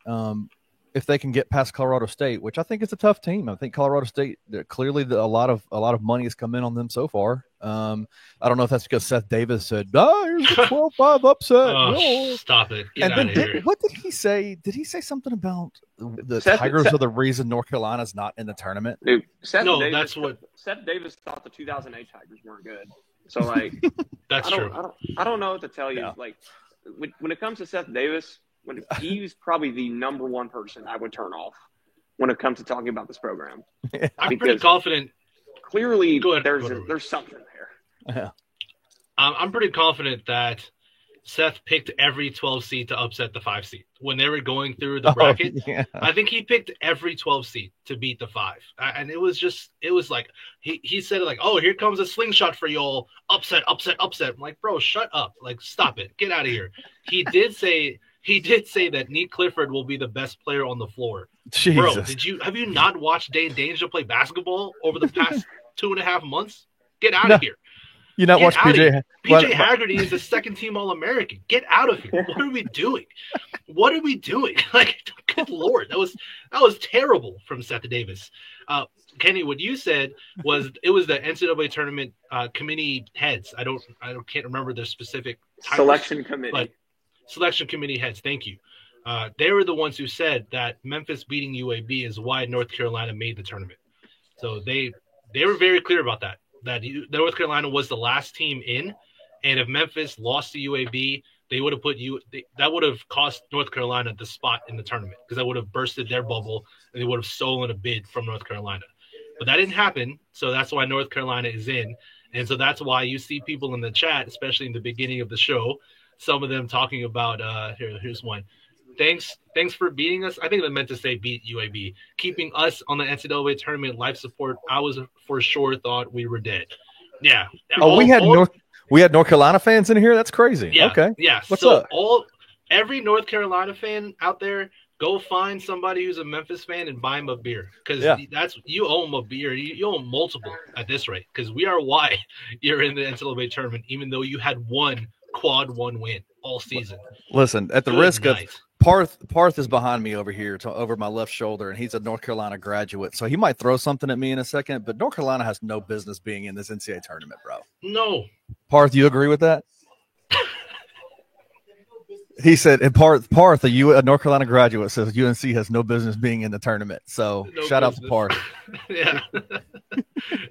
if they can get past Colorado State, which I think is a tough team. I think Colorado State, clearly a lot of money has come in on them so far. I don't know if that's because Seth Davis said, here's a 12-5 upset. Stop it. Get and out then of here. What did he say? Did he say something about the Seth, Tigers are the reason North Carolina's not in the tournament? Dude, Seth Davis thought the 2008 Tigers weren't good. So, like, that's true. I don't know what to tell you. Yeah. Like, when it comes to Seth Davis, he's probably the number one person I would turn off when it comes to talking about this program. I'm pretty confident. Clearly, there's something there. Yeah. I'm pretty confident that Seth picked every 12 seed to upset the 5 seed when they were going through the bracket. Yeah. I think he picked every 12 seed to beat the 5. And it was like, he said, like, oh, here comes a slingshot for y'all. Upset. I'm like, bro, shut up. Like, stop it. Get out of here. He did say that Nick Clifford will be the best player on the floor. Jesus. Bro, have you not watched Dane Danger play basketball over the past 2.5 months? Get out of here. You not watch PJ? PJ Haggerty is a second-team All-American. Get out of here! What are we doing? Like, good Lord, that was terrible from Seth Davis. Kenny, what you said was it was the NCAA tournament committee heads. I can't remember their specific titles, selection committee. But selection committee heads. Thank you. They were the ones who said that Memphis beating UAB is why North Carolina made the tournament. So they were very clear about that. That North Carolina was the last team in, and if Memphis lost to UAB, they would have that would have cost North Carolina the spot in the tournament because that would have bursted their bubble and they would have stolen a bid from North Carolina. But that didn't happen, so that's why North Carolina is in, and so that's why you see people in the chat, especially in the beginning of the show, some of them talking about here's one. Thanks for beating us. I think they meant to say beat UAB. Keeping us on the NCAA tournament life support. I was for sure thought we were dead. Yeah. Oh, we had North Carolina fans in here. That's crazy. Yeah, okay. Yeah. What's up? Every North Carolina fan out there, go find somebody who's a Memphis fan and buy him a beer because you owe him a beer. You owe him multiple at this rate because we are why you're in the NCAA tournament, even though you had one quad one win all season. Listen, at the risk of Parth is behind me over here, over my left shoulder, and he's a North Carolina graduate, so he might throw something at me in a second, but North Carolina has no business being in this NCAA tournament, bro. No. Parth, you agree with that? He said, and Parth, a North Carolina graduate, says UNC has no business being in the tournament, so shout out to Parth. Yeah.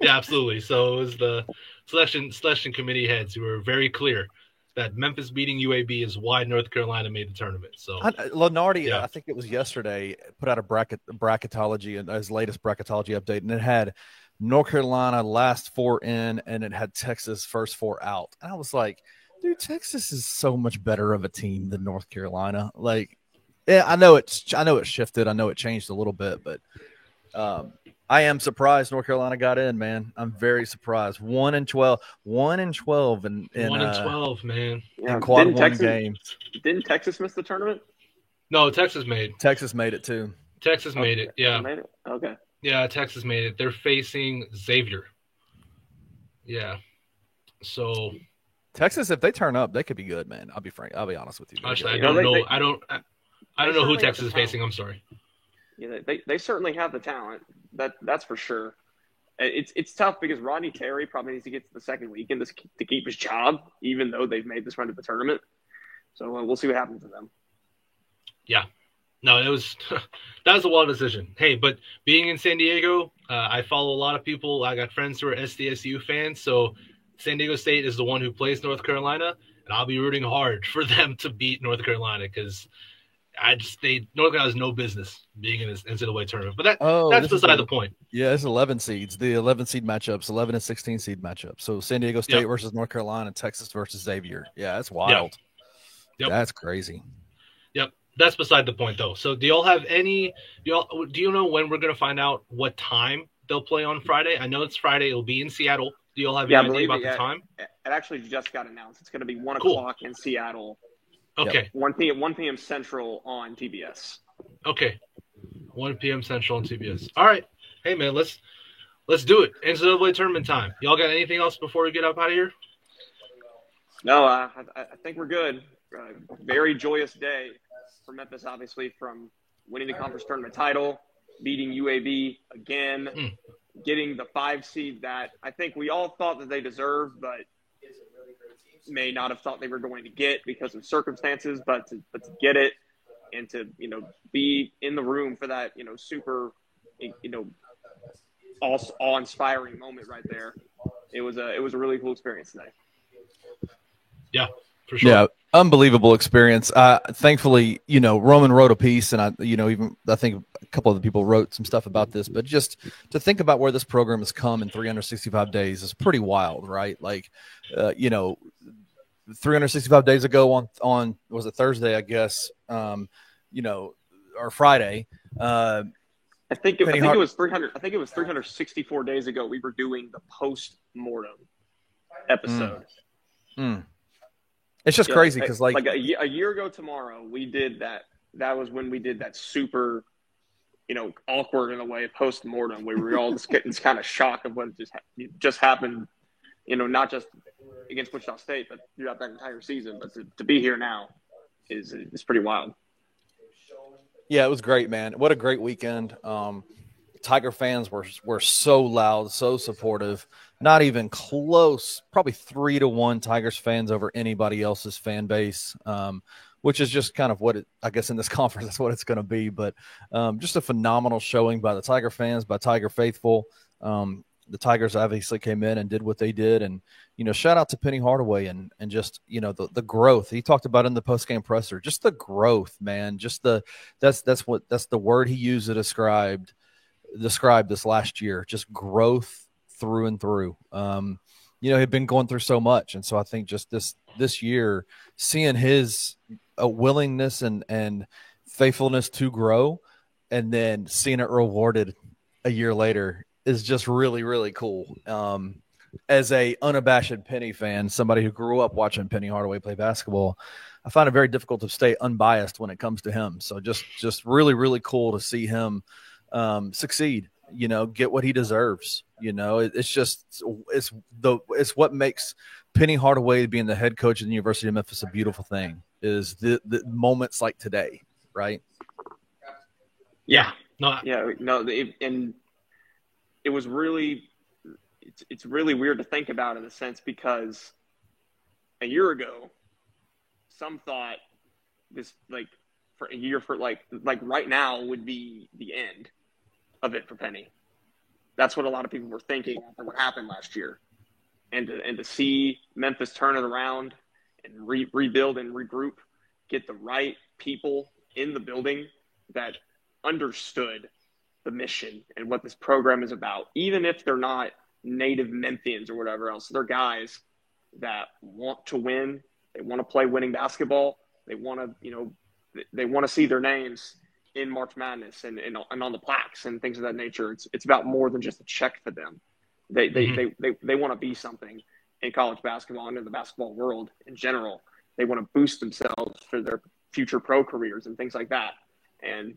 Yeah, absolutely. So it was the selection committee heads who were very clear that Memphis beating UAB is why North Carolina made the tournament. So Lenardi, I think it was yesterday, put out a bracketology and his latest bracketology update, and it had North Carolina last 4 in, and it had Texas first 4 out. And I was like, dude, Texas is so much better of a team than North Carolina. Like, yeah, I know it shifted, I know it changed a little bit, but I am surprised North Carolina got in, man. I'm very surprised. 1-12, 1-12 in 1-12, man. Yeah. In quad one games. Didn't Texas miss the tournament? No, Texas made it too. Texas made it. Yeah. Made it? Okay. Yeah, Texas made it. They're facing Xavier. Yeah. So Texas, if they turn up, they could be good, man. I'll be honest with you. Actually, I don't know. I don't know who Texas is facing. I'm sorry. Yeah, they certainly have the talent. That's for sure. It's tough because Rodney Terry probably needs to get to the second weekend to keep his job, even though they've made this run to the tournament. So we'll see what happens to them. Yeah, no, that was a wild decision. Hey, but being in San Diego, I follow a lot of people. I got friends who are SDSU fans, so San Diego State is the one who plays North Carolina, and I'll be rooting hard for them to beat North Carolina because North Carolina has no business being in this NCAA tournament. But that's beside the point. Yeah, it's 11 seeds. The 11 seed matchups, 11 and 16 seed matchups. So San Diego State versus North Carolina, Texas versus Xavier. Yeah, that's wild. Yep. That's crazy. Yep. That's beside the point, though. So do you know when we're going to find out what time they'll play on Friday? I know it's Friday. It'll be in Seattle. Do you all have any idea about the time? It actually just got announced. It's going to be 1 o'clock in Seattle. Okay. 1 p.m. Central on TBS. Okay. 1 p.m. Central on TBS. All right. Hey, man, let's do it. NCAA tournament time. Y'all got anything else before we get up out of here? No, I think we're good. Very joyous day for Memphis, obviously, from winning the conference tournament title, beating UAB again, getting the 5 seed that I think we all thought that they deserved, but may not have thought they were going to get because of circumstances, but to get it and to, be in the room for that, super, awe-inspiring moment right there. It was a really cool experience today. Yeah, for sure. Yeah, unbelievable experience. Thankfully, Roman wrote a piece, and I think a couple of the people wrote some stuff about this. But just to think about where this program has come in 365 days is pretty wild, right? Like, 365 days ago on was it Thursday, I guess, or Friday. I think it was 300. I think it was 364 days ago. We were doing the post-mortem episode. It's just crazy because like a year ago tomorrow, we did that. That was when we did that super, awkward in a way post-mortem where we were all just getting kind of shocked of what just happened. Not just against Wichita State, but throughout that entire season. But to be here now is pretty wild. Yeah, it was great, man. What a great weekend. Tiger fans were so loud, so supportive. Not even close, probably 3-1 Tigers fans over anybody else's fan base, which is just kind of what I guess in this conference, that's what it's going to be. But just a phenomenal showing by the Tiger fans, by Tiger faithful. The Tigers obviously came in and did what they did. And, shout out to Penny Hardaway and just, the growth he talked about in the post-game presser, just the growth, man, just that's the word he used to describe this last year, just growth through and through. He'd been going through so much. And so I think just this year, seeing his willingness and faithfulness to grow and then seeing it rewarded a year later is just really, really cool. As a unabashed Penny fan, somebody who grew up watching Penny Hardaway play basketball, I find it very difficult to stay unbiased when it comes to him. So just really, really cool to see him succeed, get what he deserves. It's what makes Penny Hardaway being the head coach of the University of Memphis a beautiful thing is the moments like today, right? Yeah. And it was really, it's really weird to think about in a sense because a year ago, some thought this for a year for right now would be the end of it for Penny. That's what a lot of people were thinking after what happened last year, and to see Memphis turn it around and rebuild and regroup, get the right people in the building that understood the mission and what this program is about, even if they're not native Memphians or whatever else. They're guys that want to win. They want to play winning basketball. They want to, they want to see their names in March Madness and on the plaques and things of that nature. It's about more than just a check for them. They want to be something in college basketball and in the basketball world in general. They want to boost themselves for their future pro careers and things like that. And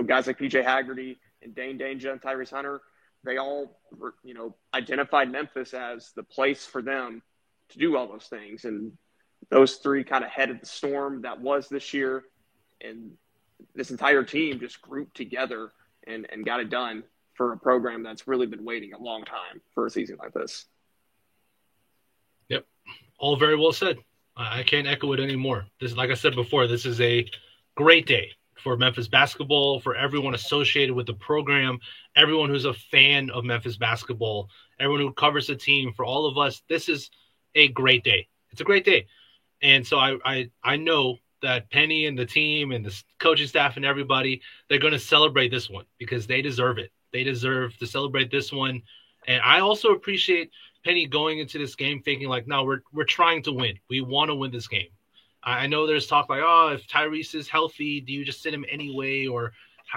guys like PJ Haggerty and Dane Danger and Tyrese Hunter, they all identified Memphis as the place for them to do all those things. And those three kind of headed the storm that was this year. And this entire team just grouped together and got it done for a program that's really been waiting a long time for a season like this. Yep. All very well said. I can't echo it anymore. This, like I said before, this is a great day for Memphis basketball, for everyone associated with the program, everyone who's a fan of Memphis basketball, everyone who covers the team. For all of us, this is a great day. It's a great day. And so I know that Penny and the team and the coaching staff and everybody, they're going to celebrate this one because they deserve it. They deserve to celebrate this one. And I also appreciate Penny going into this game thinking like, no, we're trying to win. We want to win this game. I know there's talk like, oh, if Tyrese is healthy, do you just sit him anyway? Or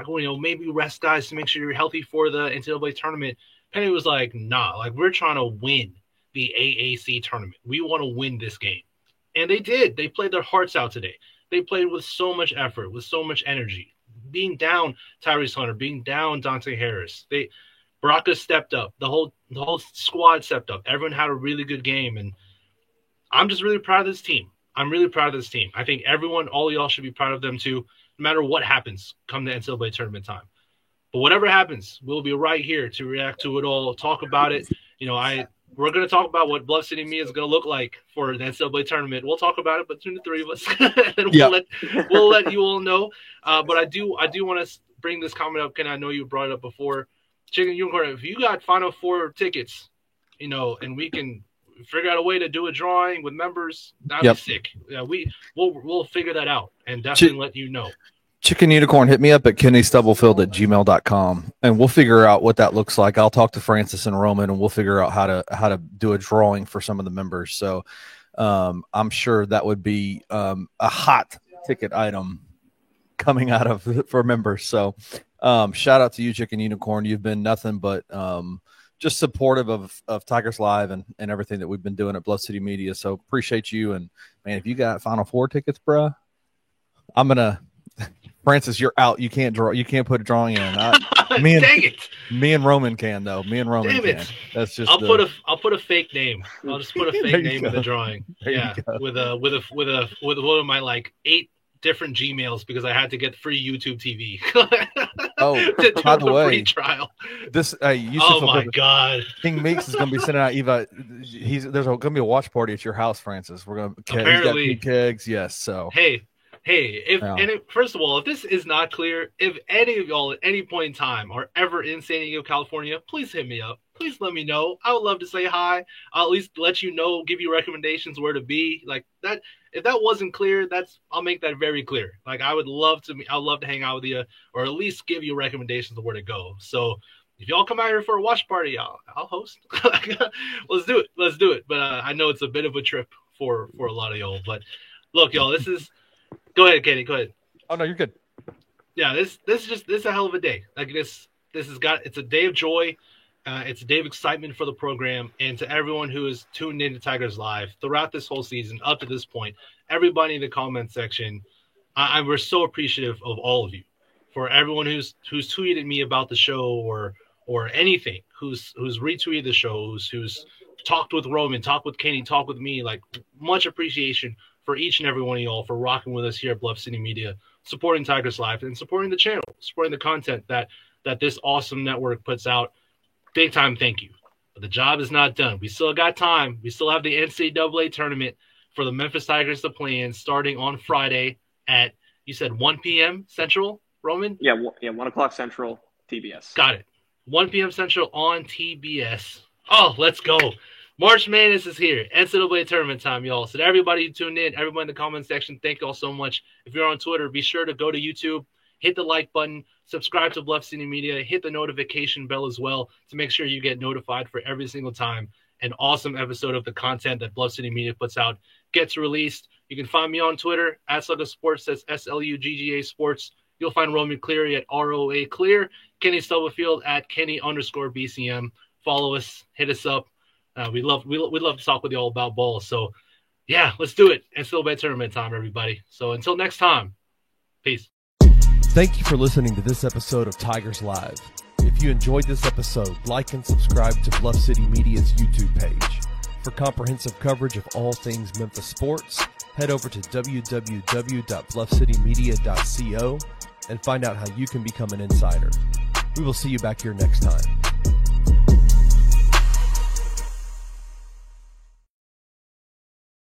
maybe rest guys to make sure you're healthy for the NCAA tournament. Penny was like, nah, we're trying to win the AAC tournament. We want to win this game. And they did. They played their hearts out today. They played with so much effort, with so much energy. Being down Tyrese Hunter, being down Dante Harris. Baraka stepped up. The whole squad stepped up. Everyone had a really good game. And I'm just really proud of this team. I'm really proud of this team. I think all y'all should be proud of them too, no matter what happens come the NCAA tournament time. But whatever happens, we'll be right here to react to it all, talk about it. We're going to talk about what Bluff City Media is going to look like for the NCAA tournament. We'll talk about it between the three of us, and we'll let you all know. But I do want to bring this comment up, Ken. I know you brought it up before. Chicken Unicorn, if you got Final Four tickets, and we can figure out a way to do a drawing with members, that'd be sick. Yeah, we'll figure that out and definitely let you know. Chicken Unicorn, hit me up at kennystubblefield@gmail.com, and we'll figure out what that looks like. I'll talk to Francis and Roman, and we'll figure out how to do a drawing for some of the members. So I'm sure that would be a hot ticket item coming out of for members. So shout out to you, Chicken Unicorn. You've been nothing but just supportive of Tigers Live and everything that we've been doing at Bluff City Media. So appreciate you. And man, if you got Final Four tickets, bruh, I'm gonna. Francis, you're out. You can't draw. You can't put a drawing in. Me and Roman can though. Me and Roman can. That's just. I'll put a fake name. I'll just put a fake name in the drawing. With one of my like 8 different Gmails because I had to get free YouTube TV. By the way, free trial. This God, King Meeks is going to be sending out Eva. There's going to be a watch party at your house, Francis. We're going to apparently kegs. Yes, so First of all, if this is not clear, if any of y'all at any point in time are ever in San Diego, California, please hit me up. Please let me know. I would love to say hi. I'll at least let you know, give you recommendations where to be. Like that. If that wasn't clear, I'll make that very clear. Like I'd love to hang out with you, or at least give you recommendations of where to go. So if y'all come out here for a watch party, I'll host. Let's do it. But I know it's a bit of a trip for a lot of y'all. But look, y'all, this is. Go ahead, Katie. Go ahead. Oh no, you're good. Yeah, this is a hell of a day. Like it's a day of joy. It's a day of excitement for the program, and to everyone who has tuned in to Tigers Live throughout this whole season up to this point. Everybody in the comment section, we're so appreciative of all of you. For everyone who's tweeted me about the show or anything, who's retweeted the show, who's talked with Roman, talked with Kenny, talked with me, like much appreciation for each and every one of y'all for rocking with us here at Bluff City Media, supporting Tigers Live and supporting the channel, supporting the content that this awesome network puts out. Big time thank you. But the job is not done. We still got time. We still have the NCAA tournament for the Memphis Tigers to play in starting on Friday at, you said 1 p.m. Central, Roman? Yeah, 1 o'clock Central, TBS. Got it. 1 p.m. Central on TBS. Oh, let's go. March Madness is here. NCAA tournament time, y'all. So to everybody who tuned in, everybody in the comment section, thank you all so much. If you're on Twitter, be sure to go to YouTube, hit the like button, subscribe to Bluff City Media, hit the notification bell as well to make sure you get notified for every single time an awesome episode of the content that Bluff City Media puts out gets released. You can find me on Twitter at Slugga Sports. That's SLUGGA Sports. You'll find Roman Cleary at ROA Clear, Kenny Stubblefield at Kenny_BCM. Follow us, hit us up. We'd love to talk with you all about ball. So, yeah, let's do it. And still bad tournament time, everybody. So until next time, peace. Thank you for listening to this episode of Tigers Live. If you enjoyed this episode, like and subscribe to Bluff City Media's YouTube page. For comprehensive coverage of all things Memphis sports, head over to www.bluffcitymedia.co and find out how you can become an insider. We will see you back here next time.